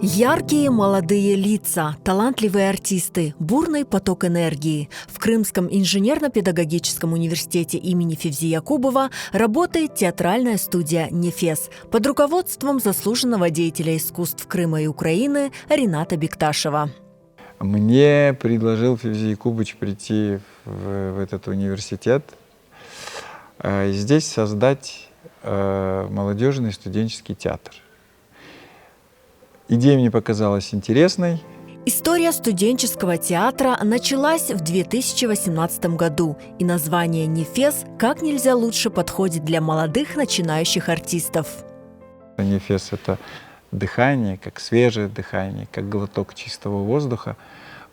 Яркие молодые лица, талантливые артисты, бурный поток энергии. В Крымском инженерно-педагогическом университете имени Февзи Якубова работает театральная студия «Нефес» под руководством заслуженного деятеля искусств Крыма и Украины Рината Бекташева. Мне предложил Февзи Якубович прийти в этот университет и здесь создать молодежный студенческий театр. Идея мне показалась интересной. История студенческого театра началась в 2018 году, и название «Нефес» как нельзя лучше подходит для молодых начинающих артистов. Нефес — это дыхание, как свежее дыхание, как глоток чистого воздуха.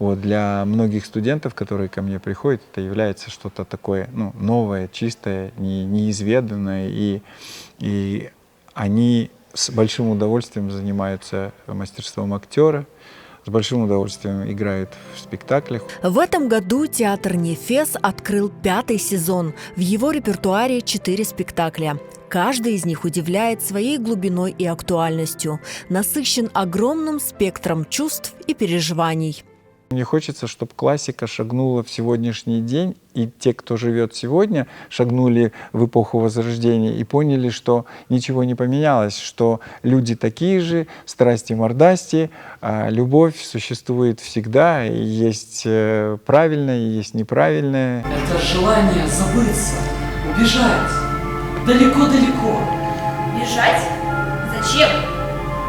Вот, для многих студентов, которые ко мне приходят, это является что-то такое новое, чистое, неизведанное, и они с большим удовольствием занимаются мастерством актера, с большим удовольствием играют в спектаклях. В этом году театр «Нефес» открыл 5-й сезон. В его репертуаре 4 спектакля. Каждый из них удивляет своей глубиной и актуальностью, насыщен огромным спектром чувств и переживаний. Мне хочется, чтобы классика шагнула в сегодняшний день, и те, кто живет сегодня, шагнули в эпоху Возрождения и поняли, что ничего не поменялось, что люди такие же, страсти-мордасти, а любовь существует всегда, и есть правильное, и есть неправильное. Это желание забыться, убежать далеко-далеко. Бежать? Зачем?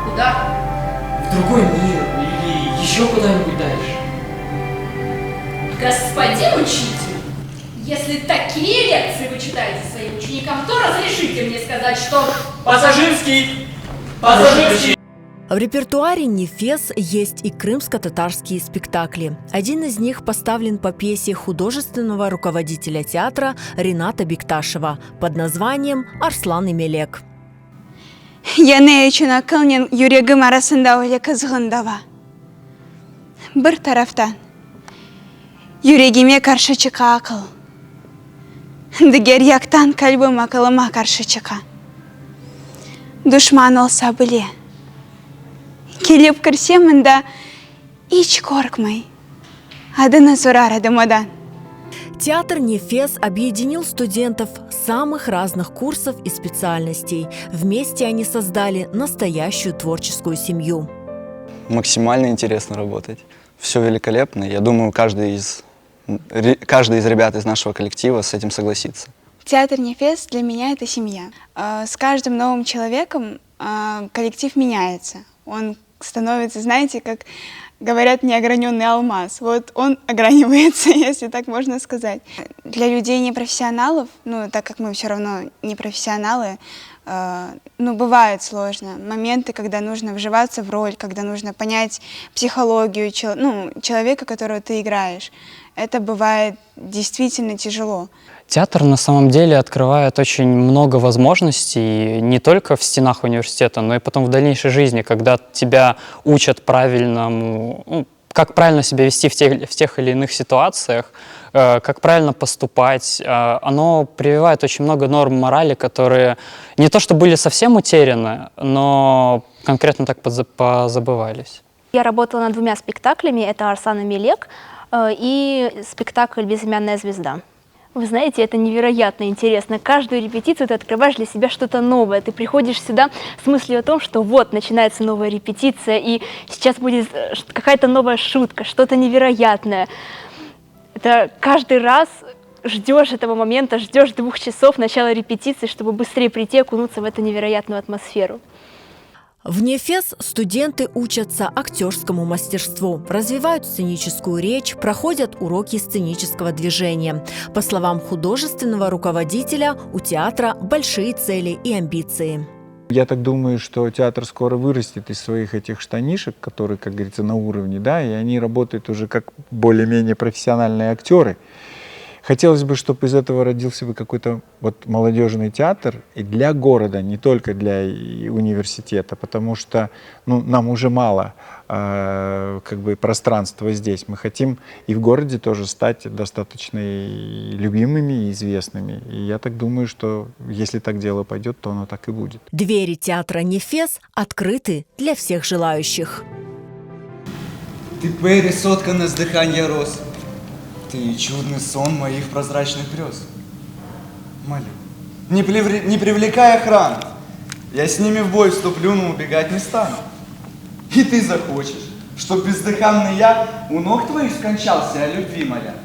Куда? В другой мир или еще куда-нибудь дальше. Господин учитель, если такие лекции вы читаете своим ученикам, то разрешите мне сказать, что... Пассажирский! Пассажирский! В репертуаре «Нефес» есть и крымско-татарские спектакли. Один из них поставлен по пьесе художественного руководителя театра Рината Бекташева под названием «Арслан и Мелек». Яны үшін акылнен юрегім арасында өлі кызғындава. Бір тарафтан, юрегіме қаршы чықа ақыл. Дігер яктан кальбым ақылыма қаршы чықа. Душман олса біле. Келіп кірсемін да, ич коркмай. Адыны сұрар адымадан. Театр «Нефес» объединил студентов самых разных курсов и специальностей. Вместе они создали настоящую творческую семью. Максимально интересно работать. Все великолепно. Я думаю, каждый из ребят из нашего коллектива с этим согласится. Театр «Нефес» для меня — это семья. С каждым новым человеком коллектив меняется. Он становится, знаете, как говорят, неограненный алмаз. Вот он огранивается, если так можно сказать. Для людей непрофессионалов, так как мы все равно не профессионалы, бывает сложно. Моменты, когда нужно вживаться в роль, когда нужно понять психологию человека, которого ты играешь. Это бывает действительно тяжело. Театр на самом деле открывает очень много возможностей не только в стенах университета, но и потом в дальнейшей жизни, когда тебя учат правильному, как правильно себя вести в тех или иных ситуациях, как правильно поступать. Оно прививает очень много норм морали, которые не то что были совсем утеряны, но конкретно так позабывались. Я работала над 2 спектаклями, это «Арслан и Мелек» и спектакль «Безымянная звезда». Вы знаете, это невероятно интересно. Каждую репетицию ты открываешь для себя что-то новое. Ты приходишь сюда с мыслью о том, что вот, начинается новая репетиция, и сейчас будет какая-то новая шутка, что-то невероятное. Это каждый раз ждешь этого момента, ждешь 2 часов начала репетиции, чтобы быстрее прийти, окунуться в эту невероятную атмосферу. В «Нефес» студенты учатся актерскому мастерству, развивают сценическую речь, проходят уроки сценического движения. По словам художественного руководителя, у театра большие цели и амбиции. Я так думаю, что театр скоро вырастет из своих этих штанишек, которые, как говорится, на уровне, и они работают уже как более-менее профессиональные актеры. хотелось бы, чтобы из этого родился бы какой-то вот молодежный театр и для города, не только для университета, потому что ну, нам уже мало как бы пространства здесь. Мы хотим и в городе тоже стать достаточно любимыми и известными. И я так думаю, что если так дело пойдет, то оно так и будет. Двери театра «Нефес» открыты для всех желающих. Ты Перри, соткана с дыхания роз. Ты чудный сон моих прозрачных грез. Молю, не привлекай охрану. Я с ними в бой вступлю, но убегать не стану. И ты захочешь, чтоб бездыханный я у ног твоих скончался, о любви моля.